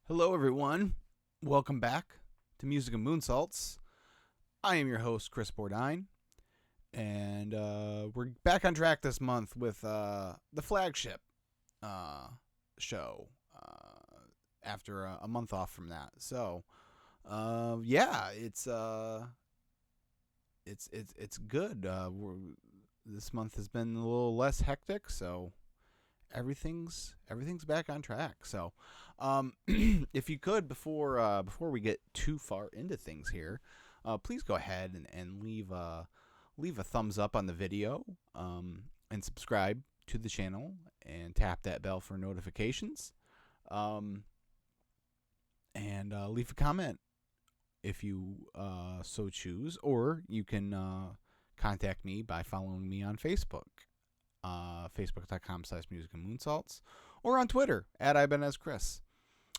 Hello, everyone. Welcome back to Music and Moonsaults. I am your host, Chris Bourdine, and we're back on track this month with the flagship show after a month off from that. So, it's good. This month has been a little less hectic, so everything's back on track. So, if you could, before we get too far into things here, please go ahead and leave a thumbs up on the video, and subscribe to the channel and tap that bell for notifications, and leave a comment if you so choose, or you can contact me by following me on Facebook. Facebook.com/musicandmoonsaults, or on Twitter @IBenazChris.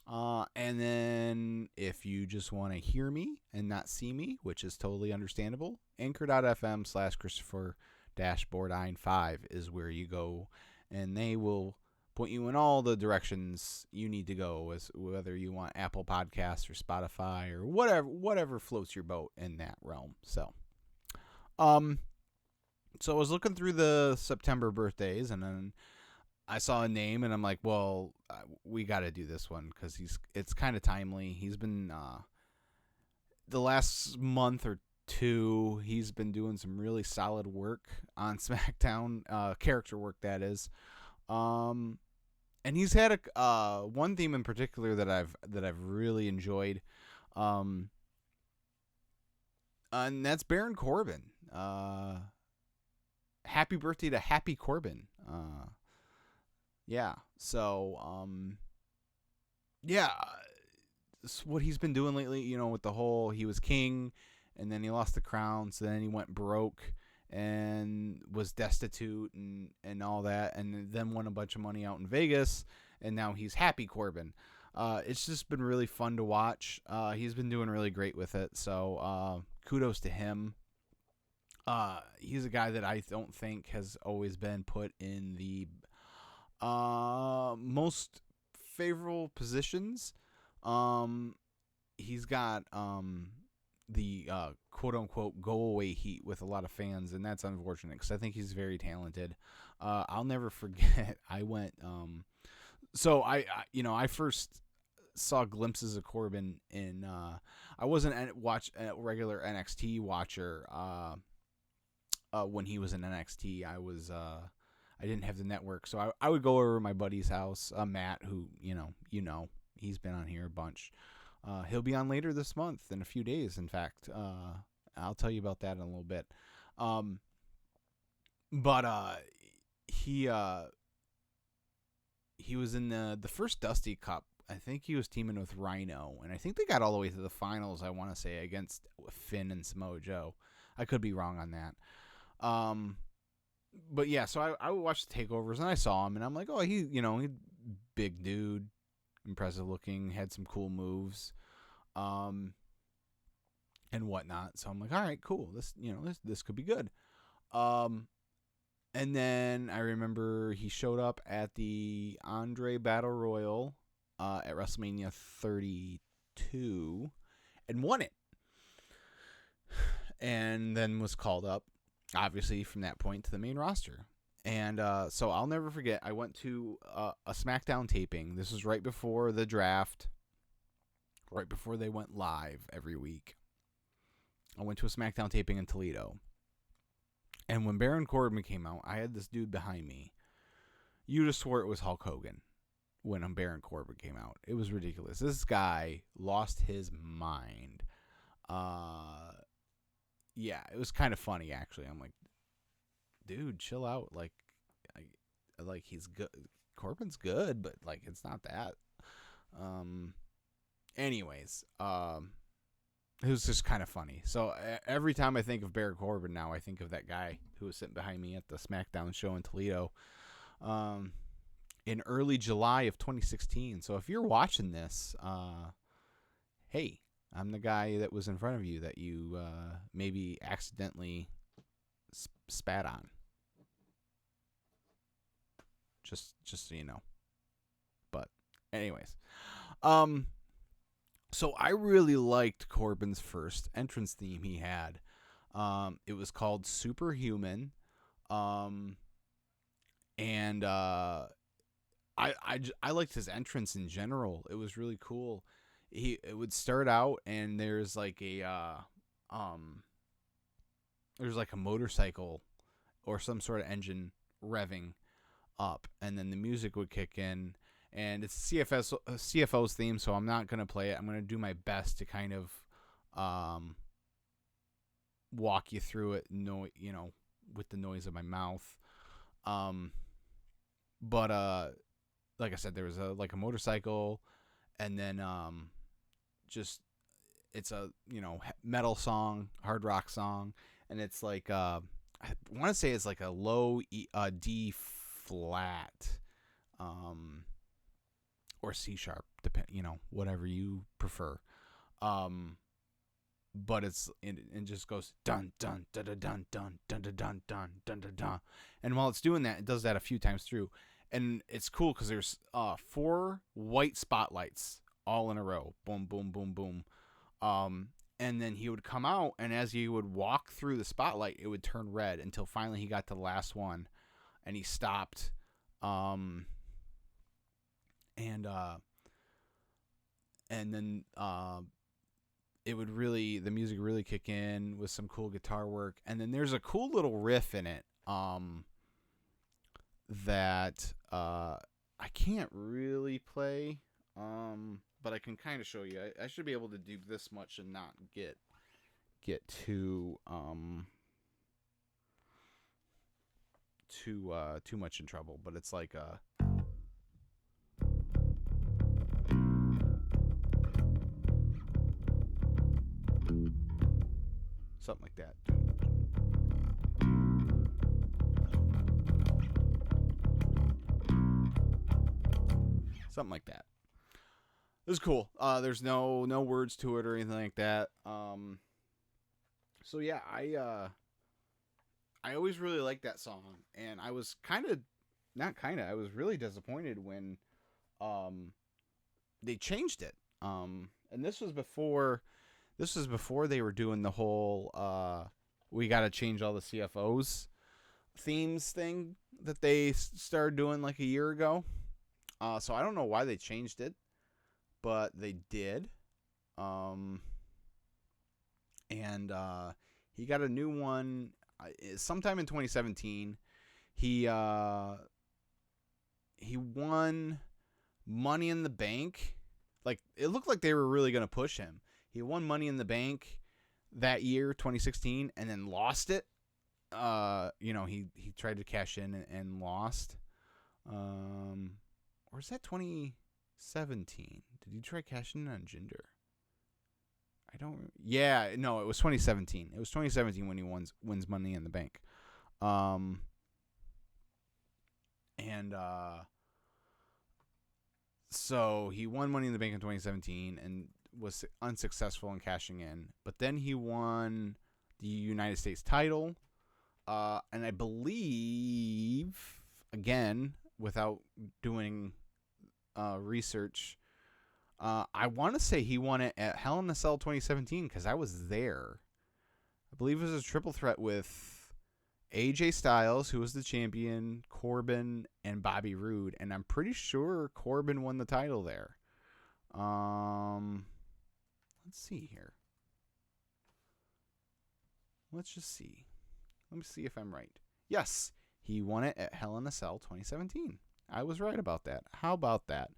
And then if you just want to hear me and not see me, which is totally understandable, anchor.fm/Christopher-Bourdine5 is where you go, and they will point you in all the directions you need to go, as whether you want Apple Podcasts or Spotify or whatever floats your boat in that realm. So I was looking through the September birthdays, and then I saw a name, and I'm like, well, we got to do this one because it's kind of timely. He's been the last month or two, he's been doing some really solid work on SmackDown, character work, that is. And he's had a one theme in particular that I've really enjoyed, and that's Baron Corbin. Happy birthday to Happy Corbin. What he's been doing lately, with the whole, he was king, and then he lost the crown, so then he went broke and was destitute and all that, and then won a bunch of money out in Vegas, and now he's Happy Corbin. It's just been really fun to watch. He's been doing really great with it, so kudos to him. He's a guy that I don't think has always been put in the most favorable positions. He's got the quote-unquote go-away heat with a lot of fans, and that's unfortunate because I think he's very talented. I'll never forget, I went... I first saw glimpses of Corbin in... I wasn't a regular NXT watcher when he was in NXT. I didn't have the network, so I would go over to my buddy's house, Matt, who he's been on here a bunch. He'll be on later this month, in a few days, in fact. I'll tell you about that in a little bit. He was in the first Dusty Cup. I think he was teaming with Rhino, and I think they got all the way to the finals, I want to say, against Finn and Samoa Joe. I could be wrong on that. But yeah, so I would watch the takeovers, and I saw him, and I'm like, oh, he big dude, impressive looking, had some cool moves, and whatnot. So I'm like, all right, cool. This could be good. And then I remember he showed up at the Andre Battle Royal at WrestleMania 32 and won it, and then was called up, obviously, from that point to the main roster. And so I'll never forget, I went to a SmackDown taping. This was right before the draft, right before they went live every week. I went to a SmackDown taping in Toledo. And when Baron Corbin came out, I had this dude behind me. You just swore it was Hulk Hogan when Baron Corbin came out. It was ridiculous. This guy lost his mind. Yeah, it was kind of funny, actually. I'm like, dude, chill out. He's good. Corbin's good, but it's not that. Anyways, it was just kind of funny. So every time I think of Baron Corbin now, I think of that guy who was sitting behind me at the SmackDown show in Toledo, in early July of 2016. So if you're watching this, hey, I'm the guy that was in front of you that you maybe accidentally spat on. Just so you know. But anyways, So I really liked Corbin's first entrance theme he had. It was called Superhuman. Um, and I liked his entrance in general. It was really cool. It would start out and um there's like a motorcycle or some sort of engine revving up, and then the music would kick in. And it's CFO's theme, so I'm not gonna play it. I'm gonna do my best to kind of um, walk you through it, with the noise of my mouth. Um, but like I said, there was a motorcycle, and then just it's a metal song, hard rock song, and it's like I want to say it's like a low D flat, or C sharp, depend whatever you prefer. Um, but it just goes dun dun dun dun dun dun dun dun dun dun dun dun dun, and while it's doing that, it does that a few times through, and it's cool because there's 4 white spotlights all in a row, boom boom boom boom, and then he would come out, and as he would walk through the spotlight, it would turn red until finally he got to the last one, and he stopped, and then the music really kick in with some cool guitar work, and then there's a cool little riff in it that I can't really play, but I can kind of show you. I should be able to do this much and not get too much in trouble, but it's like something like that. Something like that. It was cool. There's no words to it or anything like that. So yeah, I always really liked that song, and I was I was really disappointed when they changed it. And this was before they were doing the whole we got to change all the CFOs themes thing that they started doing like a year ago. So I don't know why they changed it, but they did. And he got a new one sometime in 2017. He won Money in the Bank. Like, it looked like they were really going to push him. He won Money in the Bank that year, 2016, and then lost it. He tried to cash in and lost. Or is that 2017? Did he try cashing in on Jinder? I don't. Yeah, no, it was 2017. It was 2017 when he wins Money in the Bank. So he won Money in the Bank in 2017 and was unsuccessful in cashing in. But then he won the United States title. And I believe, again, without doing research, I want to say he won it at Hell in a Cell 2017 because I was there. I believe it was a triple threat with AJ Styles, who was the champion, Corbin, and Bobby Roode, and I'm pretty sure Corbin won the title there. Let's see here. Let's just see. Let me see if I'm right. Yes, he won it at Hell in a Cell 2017. I was right about that. How about that?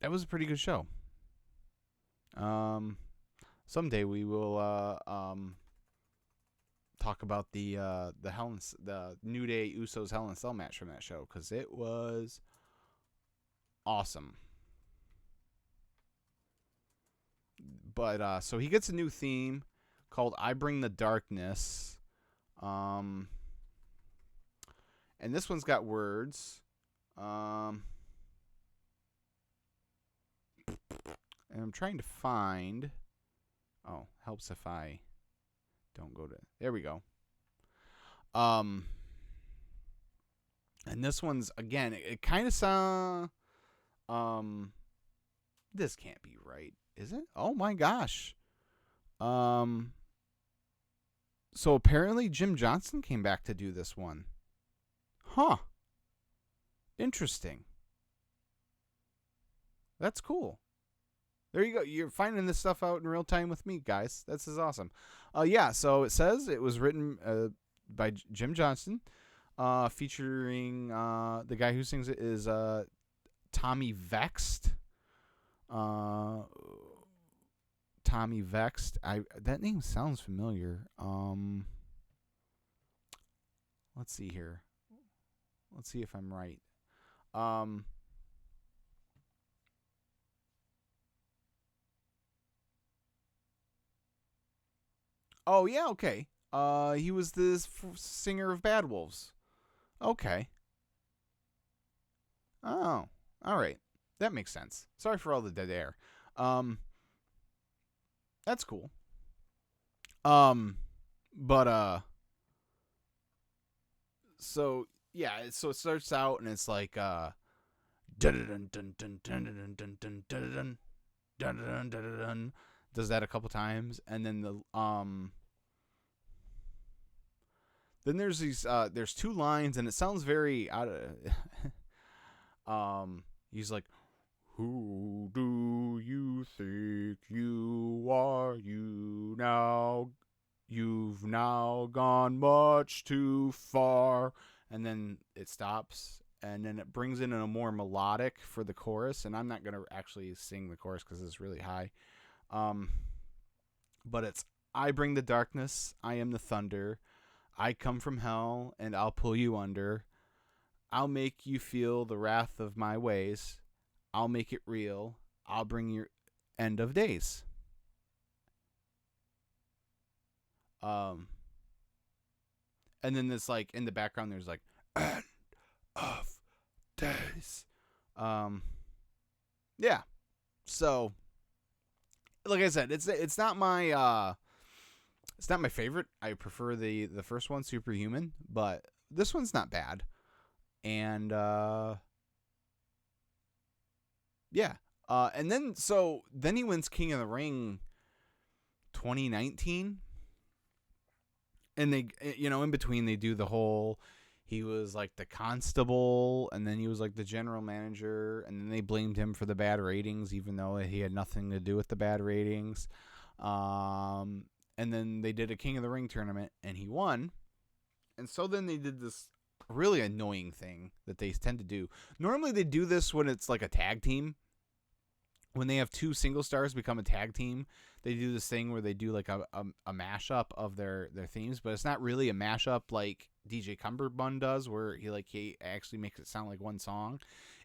That was a pretty good show. Someday we will talk about the New Day Usos Hell in a Cell match from that show because it was awesome. But so he gets a new theme called "I Bring the Darkness," and this one's got words. And I'm trying to find. Oh, helps if I don't go to. There we go. And this one's again. It kind of This can't be right, is it? Oh my gosh. Um, so apparently Jim Johnston came back to do this one. Huh. Interesting. That's cool. There you go. You're finding this stuff out in real time with me, guys. This is awesome. Yeah, so it says it was written by Jim Johnston, featuring the guy who sings it is Tommy Vext. Tommy Vext. That name sounds familiar. Let's see here. Let's see if I'm right. Oh yeah, okay. He was the singer of Bad Wolves. Okay. Oh, all right. That makes sense. Sorry for all the dead air. That's cool. But so yeah, so it starts out and it's like dun dun dun dun dun dun dun dun dun dun dun dun, does that a couple times, and then then there's these there's two lines and it sounds very out of he's like, who do you think you are? You've now gone much too far. And then it stops. And then it brings in a more melodic for the chorus. And I'm not going to actually sing the chorus because it's really high. But it's, I bring the darkness. I am the thunder. I come from hell and I'll pull you under. I'll make you feel the wrath of my ways. I'll make it real. I'll bring your end of days. And then this like in the background there's like end of days. Yeah. So like I said, it's not my favorite. I prefer the first one, Superhuman, but this one's not bad. And yeah. And then he wins King of the Ring 2019. And they, in between they do the whole, he was like the constable and then he was like the general manager and then they blamed him for the bad ratings even though he had nothing to do with the bad ratings. And then they did a King of the Ring tournament and he won. And so then they did this really annoying thing that they tend to do. Normally they do this when it's like a tag team. When they have two single stars become a tag team, they do this thing where they do like a mashup of their themes, but it's not really a mashup like DJ Cumberbund does, where he actually makes it sound like one song.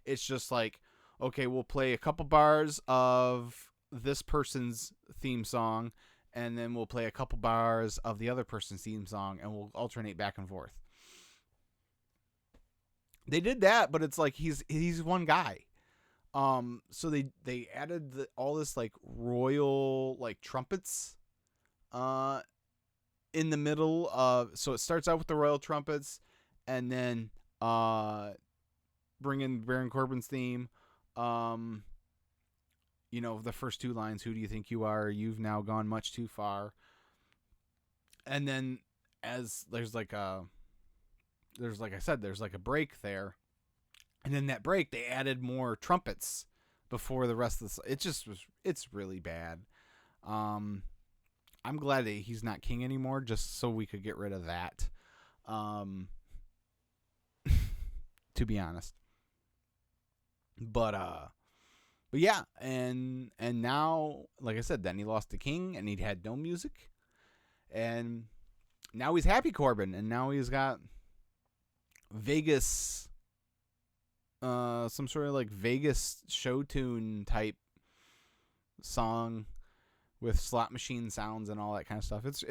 It's just like, okay, we'll play a couple bars of this person's theme song, and then we'll play a couple bars of the other person's theme song, and we'll alternate back and forth. They did that, but it's like he's one guy. So they added all this like royal like trumpets in the middle of, so it starts out with the royal trumpets and then bring in Baron Corbin's theme. The first two lines, who do you think you are? You've now gone much too far. And then as there's like I said, there's like a break there. And in that break, they added more trumpets before the rest of the. It's really bad. I'm glad that he's not king anymore, just so we could get rid of that. To be honest, but yeah, and now, like I said, then he lost the king, and he had no music, and now he's Happy Corbin, and now he's got Vegas. Some sort of like Vegas show tune type song with slot machine sounds and all that kind of stuff. It's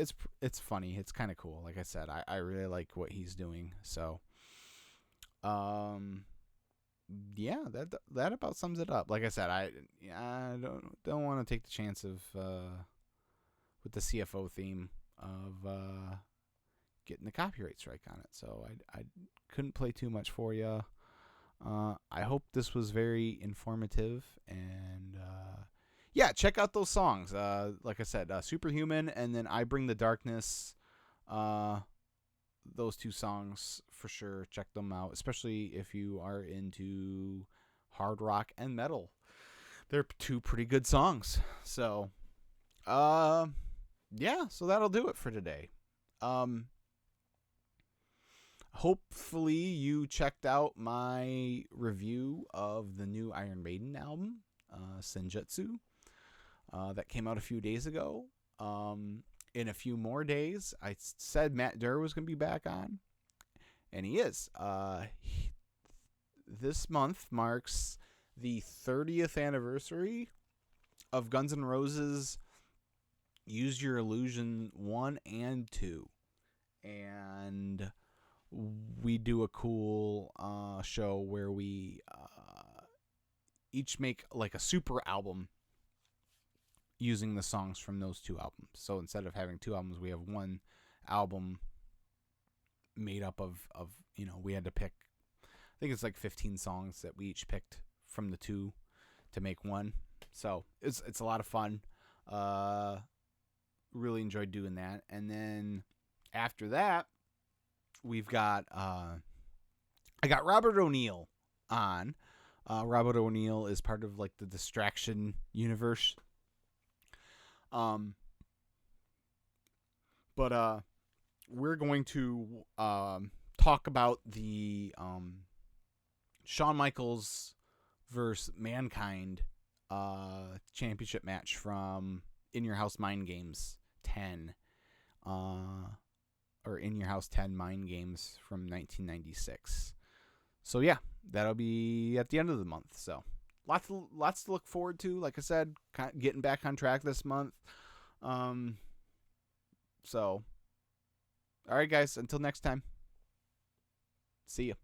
funny. It's kind of cool. Like I said, I really like what he's doing. So, yeah, that about sums it up. Like I said, I don't want to take the chance of with the CFO theme of getting the copyright strike on it. So I couldn't play too much for you. I hope this was very informative, and yeah, check out those songs. Like I said, Superhuman, and then I Bring the Darkness. Those two songs for sure. Check them out, especially if you are into hard rock and metal. They're two pretty good songs. So, yeah, so that'll do it for today. Hopefully you checked out my review of the new Iron Maiden album, Senjutsu, that came out a few days ago. In a few more days, I said Matt Durr was going to be back on, and he is. This month marks the 30th anniversary of Guns N' Roses' Use Your Illusion 1 and 2. And we do a cool show where we each make like a super album using the songs from those two albums. So instead of having two albums, we have one album made up of we had to pick, I think it's like 15 songs that we each picked from the two to make one. So it's a lot of fun. Really enjoyed doing that. And then after that, we've got I got Robert O'Neill on. Robert O'Neill is part of like the Distraction universe. But we're going to talk about the Shawn Michaels versus Mankind championship match from In Your House Mind Games 10. Or In Your House 10 Mind Games from 1996. So yeah, that'll be at the end of the month. So lots to look forward to. Like I said, getting back on track this month. So, all right, guys. Until next time. See ya.